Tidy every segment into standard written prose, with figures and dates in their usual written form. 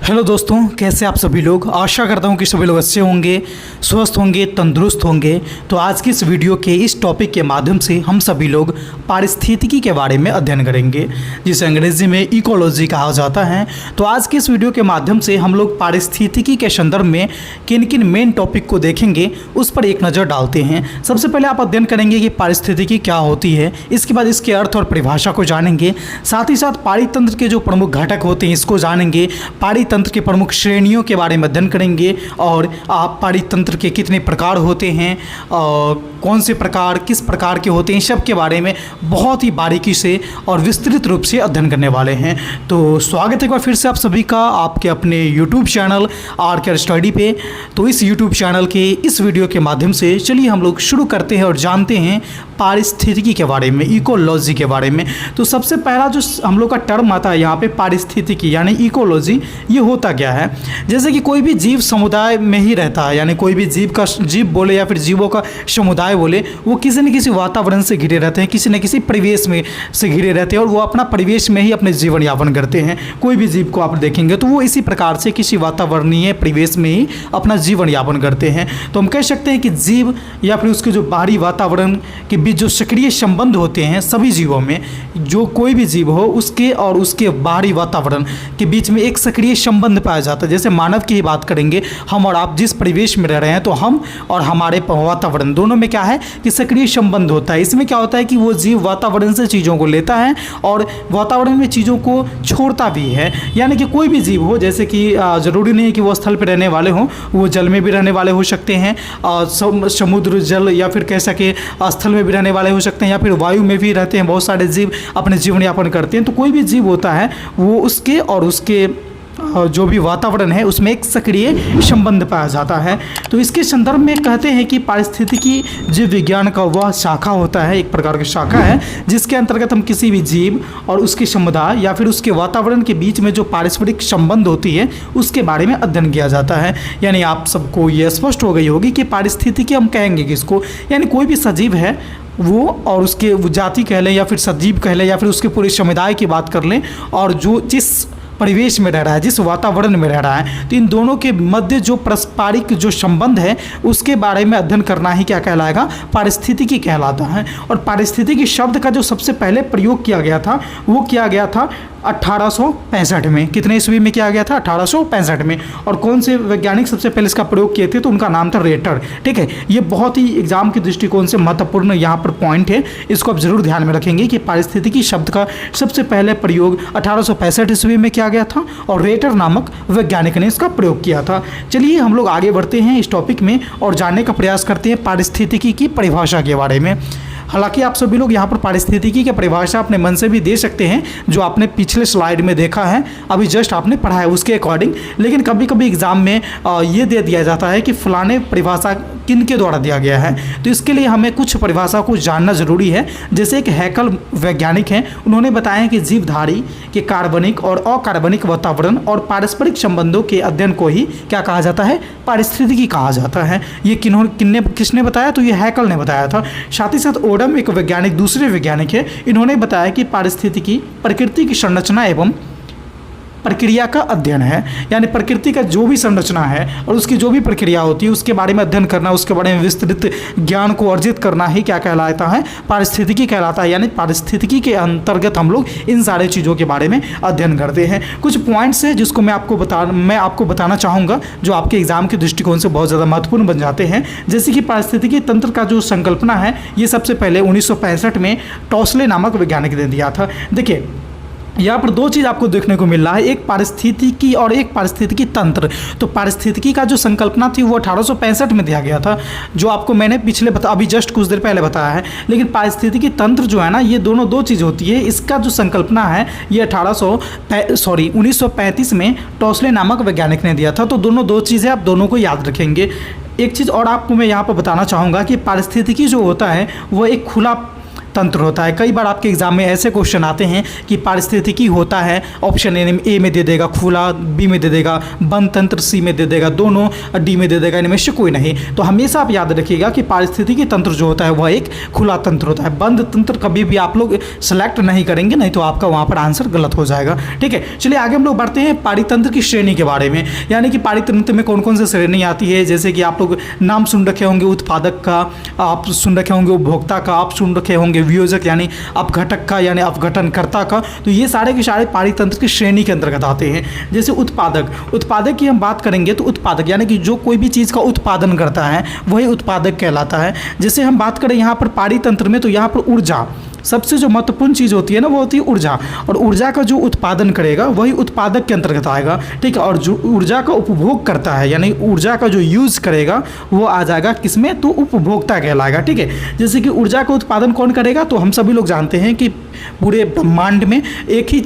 Hello दोस्तों, कैसे आप सभी लोग। आशा करता हूँ कि सभी लोग अच्छे होंगे, स्वस्थ होंगे, तंदुरुस्त होंगे। तो आज की इस वीडियो के इस टॉपिक के माध्यम से हम सभी लोग पारिस्थितिकी के बारे में अध्ययन करेंगे, जिसे अंग्रेजी में इकोलॉजी कहा जाता है। तो आज की इस वीडियो के माध्यम से हम लोग पारिस्थितिकी के संदर्भ में किन किन मेन टॉपिक को देखेंगे, उस पर एक नज़र डालते हैं। सबसे पहले आप अध्ययन करेंगे कि पारिस्थितिकी क्या होती है, इसके बाद इसके अर्थ और परिभाषा को जानेंगे। साथ ही साथ पारितंत्र के जो प्रमुख घटक होते हैं इसको जानेंगे। पारितंत्र के प्रमुख श्रेणियों के बारे में अध्ययन करेंगे और आप पारितंत्र के कितने प्रकार होते हैं, कौन से प्रकार किस प्रकार के होते हैं, सब के बारे में बहुत ही बारीकी से और विस्तृत रूप से अध्ययन करने वाले हैं। तो स्वागत है एक बार फिर से आप सभी का आपके अपने यूट्यूब चैनल आर स्टडी पे। तो इस यूट्यूब चैनल के इस वीडियो के माध्यम से चलिए हम लोग शुरू करते हैं और जानते हैं पारिस्थितिकी के बारे में, इकोलॉजी के बारे में। तो सबसे पहला जो हम लोग का टर्म आता है यहाँ पे पारिस्थितिकी यानी इकोलॉजी, ये होता क्या है। जैसे कि कोई भी जीव समुदाय में ही रहता है, यानी कोई भी जीव बोले या फिर जीवों का समुदाय बोले, वो किसी न किसी वातावरण से घिरे रहते हैं, किसी न किसी परिवेश में से घिरे रहते हैं और वो अपना परिवेश में ही अपने जीवन यापन करते हैं। कोई भी जीव को आप देखेंगे तो वो इसी प्रकार से किसी वातावरणीय परिवेश में ही अपना जीवन यापन करते हैं। तो हम कह सकते हैं कि जीव या फिर उसके जो बाहरी वातावरण के बीच जो सक्रिय संबंध होते हैं सभी जीवों में, जो कोई भी जीव हो उसके और उसके बाहरी वातावरण के बीच में एक सक्रिय संबंध पाया जाता है। जैसे मानव की ही बात करेंगे, हम और आप जिस परिवेश में रह रहे हैं तो हम और हमारे वातावरण दोनों में क्या है कि सक्रिय संबंध होता है। इसमें क्या होता है कि वो जीव वातावरण से चीज़ों को लेता है और वातावरण में चीज़ों को छोड़ता भी है। यानी कि कोई भी जीव हो, जैसे कि ज़रूरी नहीं है कि वो स्थल पर रहने वाले हों, वो जल में भी रहने वाले हो सकते हैं, समुद्र जल या फिर कह सके स्थल में भी रहने वाले हो सकते हैं, या फिर वायु में भी रहते हैं। बहुत सारे जीव अपने जीवन यापन करते हैं। तो कोई भी जीव होता है वो उसके और उसके जो भी वातावरण है उसमें एक सक्रिय संबंध पाया जाता है। तो इसके संदर्भ में कहते हैं कि पारिस्थितिकी जीव विज्ञान का वह शाखा होता है, एक प्रकार की शाखा है, जिसके अंतर्गत हम किसी भी जीव और उसके समुदाय या फिर उसके वातावरण के बीच में जो पारस्परिक संबंध होती है उसके बारे में अध्ययन किया जाता है। यानी आप सबको ये स्पष्ट हो गई होगी कि पारिस्थितिकी हम कहेंगे किसको, यानी कोई भी सजीव है वो और उसके जाति कह लें या फिर सजीव कह लें या फिर उसके पूरे समुदाय की बात कर लें, और जो जिस परिवेश में रह रहा है, जिस वातावरण में रह रहा है, तो इन दोनों के मध्य जो पारस्परिक जो संबंध है उसके बारे में अध्ययन करना ही क्या कहलाएगा, पारिस्थितिकी कहलाता है। और पारिस्थितिकी शब्द का जो सबसे पहले प्रयोग किया गया था वो किया गया था 1865 में। कितने ईस्वी में किया गया था? 1865 में। और कौन से वैज्ञानिक सबसे पहले इसका प्रयोग किए थे? तो उनका नाम था रेटर। ठीक है, ये बहुत ही एग्जाम के दृष्टिकोण से महत्वपूर्ण यहाँ पर पॉइंट है, इसको आप जरूर ध्यान में रखेंगे कि पारिस्थितिकी शब्द का सबसे पहले प्रयोग 1865 ईस्वी में किया गया था और रेटर नामक वैज्ञानिक ने इसका प्रयोग किया था। चलिए हम लोग आगे बढ़ते हैं इस टॉपिक में और जानने का प्रयास करते हैं पारिस्थितिकी की परिभाषा के बारे में। हालांकि आप सभी लोग यहाँ पर पारिस्थितिकी की परिभाषा अपने मन से भी दे सकते हैं, जो आपने पिछले स्लाइड में देखा है, अभी जस्ट आपने पढ़ा है उसके अकॉर्डिंग। लेकिन कभी कभी एग्जाम में ये दे दिया जाता है कि फलाने परिभाषा किन के द्वारा दिया गया है, तो इसके लिए हमें कुछ परिभाषा को जानना जरूरी है। जैसे एक हैकल वैज्ञानिक हैं, उन्होंने बताया कि जीवधारी के कार्बनिक और अकार्बनिक वातावरण और पारस्परिक संबंधों के अध्ययन को ही क्या कहा जाता है, पारिस्थितिकी कहा जाता है। ये किसने बताया? तो ये हैकल ने बताया था। साथ ही साथ ओडम एक वैज्ञानिक, दूसरे वैज्ञानिक है, इन्होंने बताया कि पारिस्थितिकी प्रकृति की संरचना एवं प्रक्रिया का अध्ययन है। यानी प्रकृति का जो भी संरचना है और उसकी जो भी प्रक्रिया होती है उसके बारे में अध्ययन करना, उसके बारे में विस्तृत ज्ञान को अर्जित करना ही क्या कहलाता है, पारिस्थितिकी कहलाता है। यानी पारिस्थितिकी के अंतर्गत हम लोग इन सारे चीज़ों के बारे में अध्ययन करते हैं। कुछ पॉइंट्स हैं जिसको मैं आपको बताना चाहूँगा, जो आपके एग्जाम के दृष्टिकोण से बहुत ज़्यादा महत्वपूर्ण बन जाते हैं। जैसे कि पारिस्थितिकी तंत्र का जो संकल्पना है ये सबसे पहले 1965 में टॉसले नामक वैज्ञानिक ने दिया था। देखिए यहाँ पर दो चीज़ आपको देखने को मिल रहा है, एक पारिस्थितिकी और एक पारिस्थितिकी तंत्र। तो पारिस्थितिकी का जो संकल्पना थी वो 1865 में दिया गया था, जो आपको मैंने अभी जस्ट कुछ देर पहले बताया है। लेकिन पारिस्थितिकी तंत्र जो है ना, ये दोनों दो चीज़ होती है। इसका जो संकल्पना है ये 1935 में टॉसले नामक वैज्ञानिक ने दिया था। तो दोनों दो चीज़ें आप दोनों को याद रखेंगे। एक चीज़ और आपको मैं यहाँ पर बताना चाहूँगा कि पारिस्थितिकी जो होता है वो एक खुला तंत्र होता है। कई बार आपके एग्जाम में ऐसे क्वेश्चन आते हैं कि पारिस्थितिकी होता है, ऑप्शन ए में दे देगा खुला, बी में दे देगा बंद तंत्र, सी में दे देगा दोनों, डी में दे देगा इनमें से कोई नहीं। तो हमेशा आप याद रखिएगा कि पारिस्थितिकी तंत्र जो होता है वह एक खुला तंत्र होता है। बंद तंत्र कभी भी आप लोग सेलेक्ट नहीं करेंगे, नहीं तो आपका वहाँ पर आंसर गलत हो जाएगा। ठीक है, चलिए आगे हम लोग बढ़ते हैं पारितंत्र की श्रेणी के बारे में, यानी कि पारितंत्र में कौन कौन सी श्रेणी आती है। जैसे कि आप लोग नाम सुन रखे होंगे उत्पादक का, आप सुन रखे होंगे उपभोक्ता का, आप सुन रखे होंगे वियोजक यानी अपघटक का यानी अपघटनकर्ता का। तो ये सारे के सारे पारितंत्र की श्रेणी के अंतर्गत आते हैं। जैसे उत्पादक की हम बात करेंगे तो उत्पादक यानी कि जो कोई भी चीज़ का उत्पादन करता है वही उत्पादक कहलाता है। जैसे हम बात करें यहाँ पर पारितंत्र में, तो यहाँ पर ऊर्जा सबसे जो महत्वपूर्ण चीज़ होती है ना, वो होती है ऊर्जा, और ऊर्जा का जो उत्पादन करेगा वही उत्पादक के अंतर्गत आएगा। ठीक है, और जो ऊर्जा का उपभोग करता है यानी ऊर्जा का जो यूज़ करेगा वो आ जाएगा किसमें, तो उपभोक्ता कहलाएगा। ठीक है, जैसे कि ऊर्जा का उत्पादन कौन करेगा, तो हम सभी लोग जानते हैं कि पूरे ब्रह्मांड में एक ही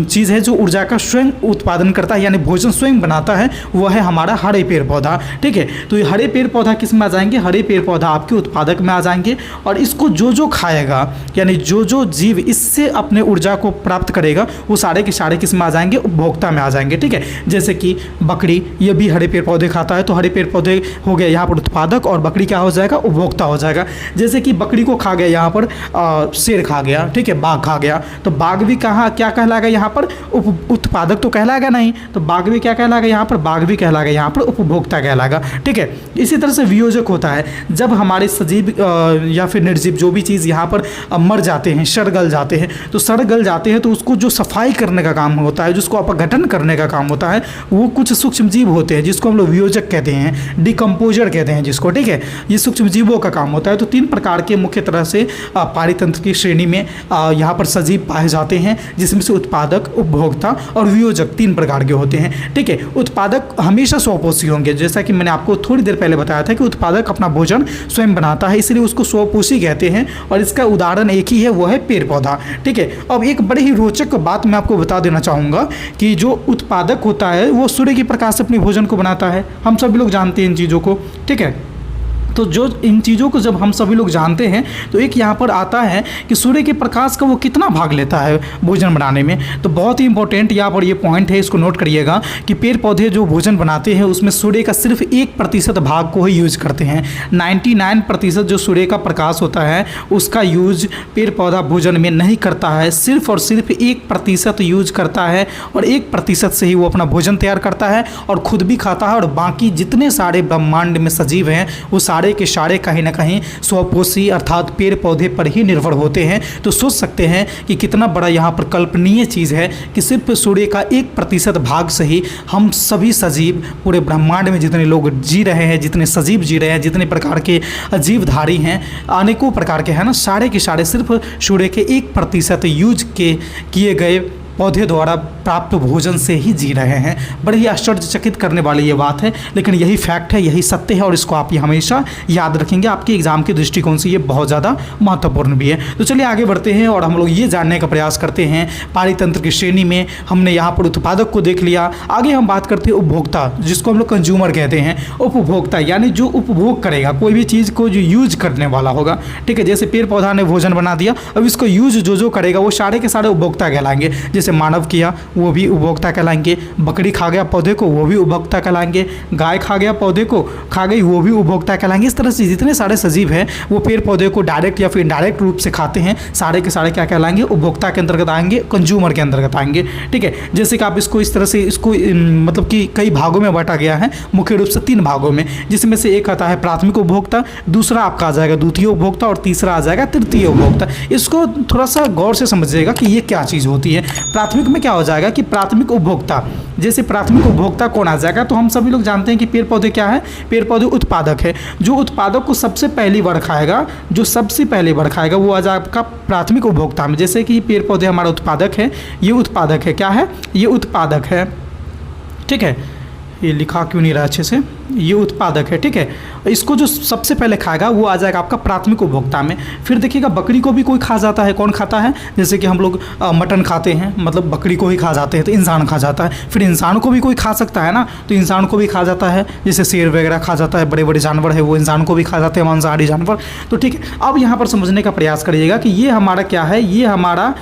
चीज़ है जो ऊर्जा का स्वयं उत्पादन करता है यानी भोजन स्वयं बनाता है, वो है हमारा हरे पेड़ पौधा। ठीक है, तो ये हरे पेड़ पौधा किस में आ जाएंगे, हरे पेड़ पौधा आपके उत्पादक में आ जाएंगे। और इसको जो खाएगा यानी जो जीव इससे अपने ऊर्जा को प्राप्त करेगा वो सारे के सारे किस में आ जाएंगे, उपभोक्ता में आ जाएंगे। ठीक है, जैसे कि बकरी ये भी हरे पेड़ पौधे खाता है, तो हरे पेड़ पौधे हो गए यहाँ पर उत्पादक और बकरी क्या हो जाएगा, उपभोक्ता हो जाएगा। जैसे कि बकरी को खा गया यहाँ पर शेर खा गया, ठीक है, बाघ खा गया, तो बाघ भी कहाँ क्या कहलाएगा, यहाँ पर उत्पादक तो कहलाएगा नहीं, तो बाघ भी क्या कहलाएगा, यहाँ पर बाघ भी कहलाएगा, यहाँ पर उपभोक्ता कहलाएगा। ठीक है, इसी तरह से वियोजक होता है, जब हमारे सजीव या फिर निर्जीव जो भी चीज़ यहाँ पर मर जाते हैं, सड़ गल जाते हैं, तो सड़ गल जाते हैं तो उसको जो सफाई करने का काम होता है, जिसको अपघटन करने का काम होता है, वो कुछ सूक्ष्म जीव होते हैं जिसको हम लोग वियोजक कहते हैं, डिकम्पोजर कहते हैं जिसको। ठीक है, ये सूक्ष्म जीवों का काम होता है। तो 3 प्रकार के मुख्य तरह से पारितंत्र की श्रेणी में यहाँ पर सजीव पाए जाते हैं, जिसमें से उत्पादक, उपभोक्ता और वियोजक 3 प्रकार के होते हैं। ठीक है, उत्पादक हमेशा स्वपोषी होंगे, जैसा कि मैंने आपको थोड़ी देर पहले बताया था कि उत्पादक अपना भोजन स्वयं बनाता है, इसलिए उसको स्वपोषी कहते हैं, और इसका उदाहरण एक ही है, वो है पेड़ पौधा। ठीक है, अब एक बड़ी ही रोचक बात मैं आपको बता देना चाहूँगा कि जो उत्पादक होता है वो सूर्य के प्रकाश से अपने भोजन को बनाता है। हम सभी लोग जानते हैं इन चीज़ों को। ठीक है, तो जो इन चीज़ों को जब हम सभी लोग जानते हैं तो एक यहाँ पर आता है कि सूर्य के प्रकाश का वो कितना भाग लेता है भोजन बनाने में। तो बहुत ही इंपॉर्टेंट यहाँ पर ये पॉइंट है, इसको नोट करिएगा कि पेड़ पौधे जो भोजन बनाते हैं उसमें सूर्य का सिर्फ 1% भाग को ही यूज करते हैं। 99% जो सूर्य का प्रकाश होता है उसका यूज पेड़ पौधा भोजन में नहीं करता है, सिर्फ और सिर्फ 1% यूज करता है, और 1% से ही वो अपना भोजन तैयार करता है और खुद भी खाता है, और बाकी जितने सारे ब्रह्मांड में सजीव हैं वो सारे के सारे कहीं ना कहीं स्वपोषी अर्थात पेड़ पौधे पर ही निर्भर होते हैं। तो सोच सकते हैं कि कितना बड़ा यहाँ पर कल्पनीय चीज़ है कि सिर्फ सूर्य का 1% भाग से ही हम सभी सजीव पूरे ब्रह्मांड में जितने लोग जी रहे हैं, जितने सजीव जी रहे हैं, जितने प्रकार के जीवधारी हैं, अनेकों प्रकार के हैं ना, सारे के सारे सिर्फ सूर्य के 1% यूज के किए गए पौधे द्वारा प्राप्त भोजन से ही जी रहे हैं। बड़ी ही आश्चर्यचकित करने वाली ये बात है, लेकिन यही फैक्ट है, यही सत्य है, और इसको आप ये हमेशा याद रखेंगे। आपके एग्जाम के दृष्टिकोण से ये बहुत ज़्यादा महत्वपूर्ण भी है। तो चलिए आगे बढ़ते हैं और हम लोग ये जानने का प्रयास करते हैं। पारितंत्र की श्रेणी में हमने यहाँ पर उत्पादक को देख लिया, आगे हम बात करते हैं उपभोक्ता, जिसको हम लोग कंज्यूमर कहते हैं। उपभोक्ता यानी जो उपभोग करेगा, कोई भी चीज़ को जो यूज करने वाला होगा। ठीक है, जैसे पेड़ पौधा ने भोजन बना दिया, अब इसको यूज जो करेगा वो सारे के सारे उपभोक्ता कहलाएंगे। जैसे मानव किया वो भी उपभोक्ता कहलाएंगे, बकरी खा गया पौधे को वो भी उपभोक्ता कहलाएंगे, गाय खा गया पौधे को खा गई वो भी उपभोक्ता कहलाएंगे। इस तरह से जितने सारे सजीव हैं वो पेड़ पौधे को डायरेक्ट या फिर इनडायरेक्ट रूप से खाते हैं, सारे के सारे क्या कहलाएंगे, उपभोक्ता के अंतर्गत आएंगे, कंज्यूमर के अंतर्गत आएंगे। ठीक है, जैसे कि आप इसको इस तरह से इसको मतलब कि कई भागों में बांटा गया है, मुख्य रूप से 3 भागों में, जिसमें से एक आता है प्राथमिक उपभोक्ता, दूसरा आपका आ जाएगा द्वितीय उपभोक्ता, और तीसरा आ जाएगा तृतीय उपभोक्ता। इसको थोड़ा सा गौर से समझिएगा कि ये क्या चीज़ होती है। प्राथमिक में क्या हो जाएगा कि प्राथमिक उपभोक्ता, जैसे प्राथमिक उपभोक्ता कौन आ जाएगा, तो हम सभी लोग जानते हैं कि पेड़ पौधे क्या है, पेड़ पौधे उत्पादक है। जो उत्पादक को सबसे पहली बार खाएगा, जो सबसे पहले बार खाएगा वो आ जाएगा आपका प्राथमिक उपभोक्ता में। जैसे कि पेड़ पौधे हमारा उत्पादक है, ये उत्पादक है, क्या है, ये उत्पादक है। ठीक है, ये लिखा क्यों नहीं रहा अच्छे से, ये उत्पादक है, ठीक है। इसको जो सबसे पहले खाएगा वो आ जाएगा आपका प्राथमिक उपभोक्ता में। फिर देखिएगा बकरी को भी कोई खा जाता है, कौन खाता है, जैसे कि हम लोग मटन खाते हैं, मतलब बकरी को ही खा जाते हैं तो इंसान खा जाता है। फिर इंसान को भी कोई खा सकता है ना, तो इंसान को भी खा जाता है, जैसे शेर वगैरह खा जाता है, बड़े बड़े जानवर है वो इंसान को भी खा जाते हैं, मांसाहारी जानवर। तो ठीक है, अब यहाँ पर समझने का प्रयास करिएगा कि ये हमारा क्या है, ये हमारा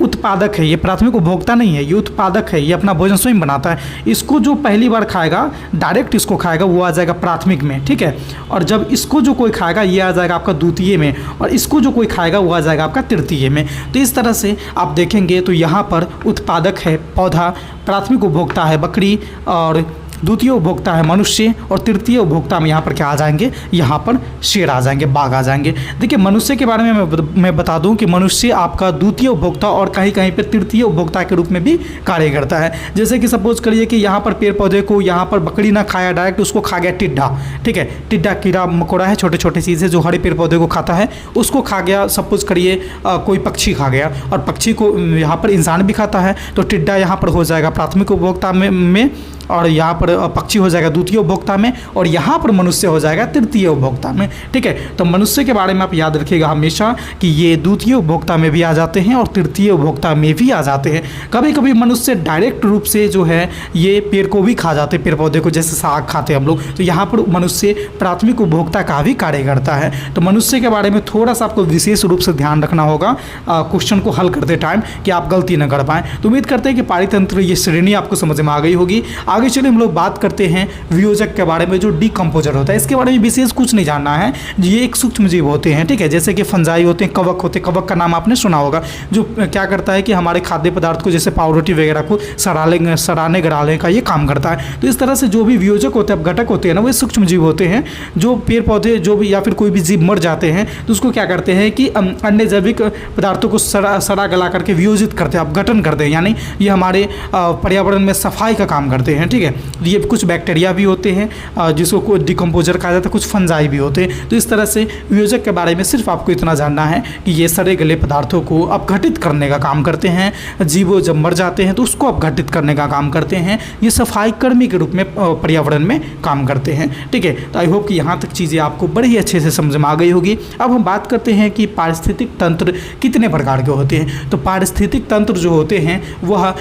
उत्पादक है, ये प्राथमिक उपभोक्ता नहीं है, ये उत्पादक है, ये अपना भोजन स्वयं बनाता है। इसको जो पहली बार खाएगा, डायरेक्ट इसको खाएगा, वो आ जाएगा प्राथमिक में, ठीक है। और जब इसको जो कोई खाएगा ये आ जाएगा आपका द्वितीय में, और इसको जो कोई खाएगा वो आ जाएगा आपका तृतीय में। तो इस तरह से आप देखेंगे तो यहाँ पर उत्पादक है पौधा, प्राथमिक उपभोक्ता है बकरी, और द्वितीय उपभोक्ता है मनुष्य, और तृतीय उपभोक्ता में यहाँ पर क्या आ जाएंगे, यहाँ पर शेर आ जाएंगे, बाघ आ जाएंगे। देखिए मनुष्य के बारे में मैं बता दूं कि मनुष्य आपका द्वितीय उपभोक्ता और कहीं कहीं पर तृतीय उपभोक्ता के रूप में भी कार्य करता है। जैसे कि सपोज करिए कि यहाँ पर पेड़ पौधे को यहाँ पर बकरी ना खाया डायरेक्ट, उसको खा गया टिड्डा, ठीक है। टिड्डा कीड़ा मकोड़ा है, छोटे छोटे चीज़ है जो हरे पेड़ पौधे को खाता है, उसको खा गया। सपोज करिए कोई पक्षी खा गया, और पक्षी को यहाँ पर इंसान भी खाता है, तो टिड्डा यहाँ पर हो जाएगा प्राथमिक उपभोक्ता में और यहाँ पर पक्षी हो जाएगा द्वितीय उपभोक्ता में, और यहाँ पर मनुष्य हो जाएगा तृतीय उपभोक्ता में, ठीक है। तो मनुष्य के बारे में आप याद रखिएगा हमेशा कि ये द्वितीय उपभोक्ता में भी आ जाते हैं और तृतीय उपभोक्ता में भी आ जाते हैं। कभी कभी मनुष्य डायरेक्ट रूप से जो है ये पेड़ को भी खा जाते हैं, पेड़ पौधे को, जैसे साग खाते हैं हम लोग, तो यहाँ पर मनुष्य प्राथमिक उपभोक्ता का भी कार्य करता है। तो मनुष्य के बारे में थोड़ा सा आपको विशेष रूप से ध्यान रखना होगा क्वेश्चन को हल करते टाइम, कि आप गलती न कर पाएँ। तो उम्मीद करते हैं कि पारितंत्र ये श्रेणी आपको समझ में आ गई होगी। आगे चलिए हम लोग बात करते हैं वियोजक के बारे में, जो डिकम्पोजर होता है। इसके बारे में विशेष कुछ नहीं जानना है, ये एक सूक्ष्म जीव होते हैं, ठीक है। जैसे कि फंजाई होते हैं, कवक होते हैं, कवक का नाम आपने सुना होगा, जो क्या करता है कि हमारे खाद्य पदार्थ को, जैसे पावरोटी वगैरह को सड़ाने गड़ाने का ये काम करता है। तो इस तरह से जो भी वियोजक होते हैं, घटक होते हैं ना, वो सूक्ष्म जीव होते हैं, जो पेड़ पौधे जो भी या फिर कोई भी जीव मर जाते हैं तो उसको क्या करते हैं कि अन्य जैविक पदार्थों को सड़ा गला करके वियोजित करते हैं, अपघटन करते हैं, यानी ये हमारे पर्यावरण में सफाई का काम करते हैं, ठीक है। ये कुछ बैक्टीरिया भी होते हैं जिसको डिकम्पोजर कहा जाता है, कुछ फंजाई भी होते हैं। तो इस तरह से वियोजक के बारे में सिर्फ आपको इतना जानना है कि ये सड़े गले पदार्थों को अपघटित करने का काम करते हैं। जीवो जब मर जाते हैं तो उसको अपघटित करने का काम करते हैं। ये सफाई कर्मी के रूप में पर्यावरण में काम करते हैं, ठीक है। तो आई होप कि यहाँ तक चीज़ें आपको बड़े ही अच्छे से समझ में आ गई होगी। अब हम बात करते हैं कि पारिस्थितिक तंत्र कितने प्रकार के होते हैं। तो पारिस्थितिक तंत्र जो होते हैं वह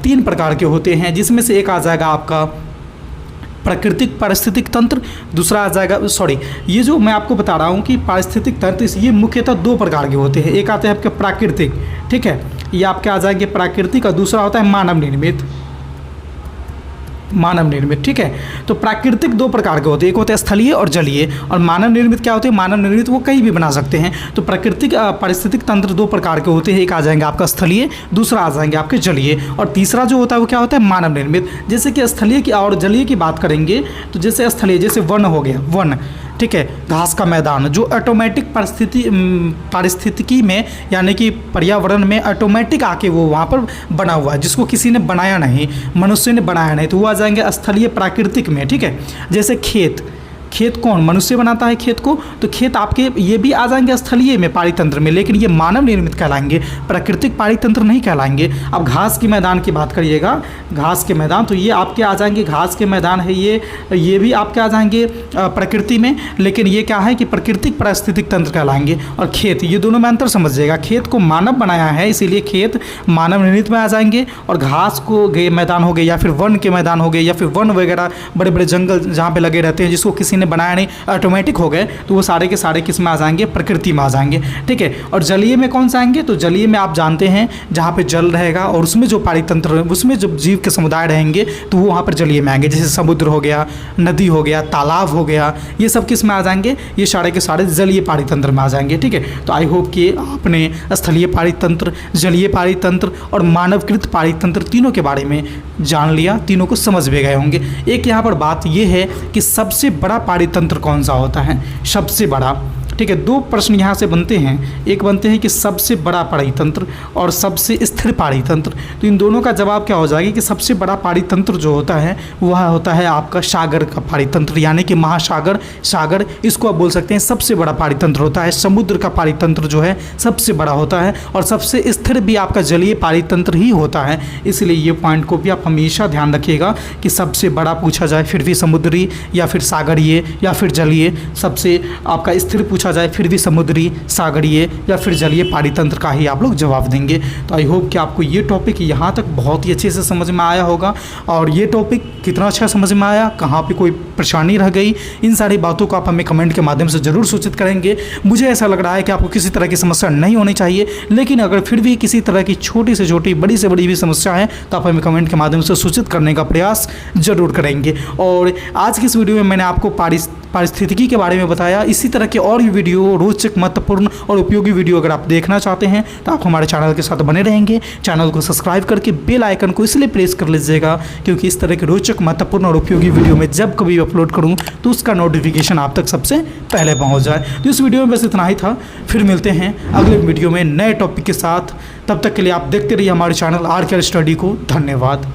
3 प्रकार के होते हैं, जिसमें से एक आ जाएगा आपका प्राकृतिक पारिस्थितिक तंत्र, दूसरा आ जाएगा ये जो मैं आपको बता रहा हूँ कि पारिस्थितिक तंत्र, ये मुख्यतः 2 प्रकार के होते हैं। एक आते हैं आपके प्राकृतिक, ठीक है, ये आपके आ जाएंगे प्राकृतिक, और दूसरा होता है मानव निर्मित, ठीक है। तो प्राकृतिक 2 प्रकार के होते हैं, एक होते हैं स्थलीय और जलीय, और मानव निर्मित क्या होते हैं, मानव निर्मित वो कहीं भी बना सकते हैं। तो प्राकृतिक पारिस्थितिक तंत्र 2 प्रकार के होते हैं, एक आ जाएंगे आपका स्थलीय, दूसरा आ जाएंगे आपके जलीय, और तीसरा जो होता है वो क्या होता है, मानव निर्मित। जैसे कि स्थलीय की और जलीय की बात करेंगे तो जैसे स्थलीय, जैसे वन हो गया, वन, ठीक है, घास का मैदान, जो ऑटोमेटिक पारिस्थितिकी में, यानी कि पर्यावरण में ऑटोमेटिक आके वो वहाँ पर बना हुआ है, जिसको किसी ने बनाया नहीं, मनुष्य ने बनाया नहीं, तो वो आ जाएंगे स्थलीय प्राकृतिक में, ठीक है। जैसे खेत कौन, मनुष्य बनाता है खेत को, तो खेत आपके ये भी आ जाएंगे स्थलीय में, पारितंत्र में, लेकिन ये मानव निर्मित कहलाएंगे, प्राकृतिक पारितंत्र नहीं कहलाएंगे। अब घास के मैदान की बात करिएगा, घास के मैदान, तो ये आपके आ जाएंगे, घास के मैदान है ये भी आपके आ जाएंगे प्रकृति में, लेकिन ये क्या है कि प्राकृतिक पारिस्थितिक तंत्र कहलाएंगे। और खेत, ये दोनों में अंतर समझिएगा, खेत को मानव बनाया है इसीलिए खेत मानव निर्मित में आ जाएंगे, और घास को मैदान हो गए, या फिर वन के मैदान हो गए, या फिर वन वगैरह बड़े बड़े जंगल जहाँ पे लगे रहते हैं, जिसको किसी ने बनाया नहीं, ऑटोमेटिक हो गए, तो वो सारे के सारे किस में आ जाएंगे, प्रकृति में आ जाएंगे, ठीक है। और जलीय में कौन सा आएंगे, तो जलीय में आप जानते हैं जहाँ पे जल रहेगा और उसमें जो पारितंत्र, उसमें जब जीव के समुदाय रहेंगे तो वो वहाँ पर जलीय में आएंगे, जैसे समुद्र हो गया, नदी हो गया, तालाब हो गया, ये सब किस में आ जाएंगे, ये सारे के सारे जलीय पारितंत्र में आ जाएंगे, ठीक है। तो आई होप कि आपने स्थलीय पारितंत्र, जलीय पारितंत्र और मानवकृत पारितंत्र तीनों के बारे में जान लिया, तीनों को समझ भी गए होंगे। एक यहाँ पर बात ये है कि सबसे बड़ा पारितंत्र कौन सा होता है, सबसे बड़ा ठीक है, दो प्रश्न यहाँ से बनते हैं। एक बनते हैं कि सबसे बड़ा पारितंत्र और सबसे स्थिर पारितंत्र। तो इन दोनों का जवाब क्या हो जाएगा कि सबसे बड़ा पारितंत्र जो होता है वह होता है आपका सागर का पारितंत्र, यानी कि महासागर, सागर, इसको आप बोल सकते हैं सबसे बड़ा पारितंत्र होता है। समुद्र का पारितंत्र जो है सबसे बड़ा होता है और सबसे स्थिर भी आपका जलीय पारितंत्र ही होता है। इसलिए ये पॉइंट को भी आप हमेशा ध्यान रखिएगा कि सबसे बड़ा पूछा जाए फिर भी समुद्री या फिर सागरीय या फिर जलीय, सबसे आपका स्थिर पूछा जाए फिर भी समुद्री, सागरीय या फिर जलीय पारितंत्र का ही आप लोग जवाब देंगे। तो आई होप कि आपको ये टॉपिक यहाँ तक बहुत ही अच्छे से समझ में आया होगा। और ये टॉपिक कितना अच्छा समझ में आया, कहाँ पे कोई परेशानी रह गई, इन सारी बातों को आप हमें कमेंट के माध्यम से ज़रूर सूचित करेंगे। मुझे ऐसा लग रहा है कि आपको किसी तरह की समस्या नहीं होनी चाहिए, लेकिन अगर फिर भी किसी तरह की छोटी से छोटी, बड़ी से बड़ी भी समस्या है तो आप हमें कमेंट के माध्यम से सूचित करने का प्रयास जरूर करेंगे। और आज की इस वीडियो में मैंने आपको पारिस्थितिकी के बारे में बताया। इसी तरह के और भी वीडियो, रोचक, महत्वपूर्ण और उपयोगी वीडियो अगर आप देखना चाहते हैं तो आप हमारे चैनल के साथ बने रहेंगे। चैनल को सब्सक्राइब करके बेल आइकन को इसलिए प्रेस कर लीजिएगा क्योंकि इस तरह के रोचक, महत्वपूर्ण और उपयोगी वीडियो में जब कभी अपलोड करूं तो उसका नोटिफिकेशन आप तक सबसे पहले पहुंच जाए। तो इस वीडियो में बस इतना ही था। फिर मिलते हैं अगले वीडियो में नए टॉपिक के साथ। तब तक के लिए आप देखते रहिए हमारे चैनल RKR स्टडी को। धन्यवाद।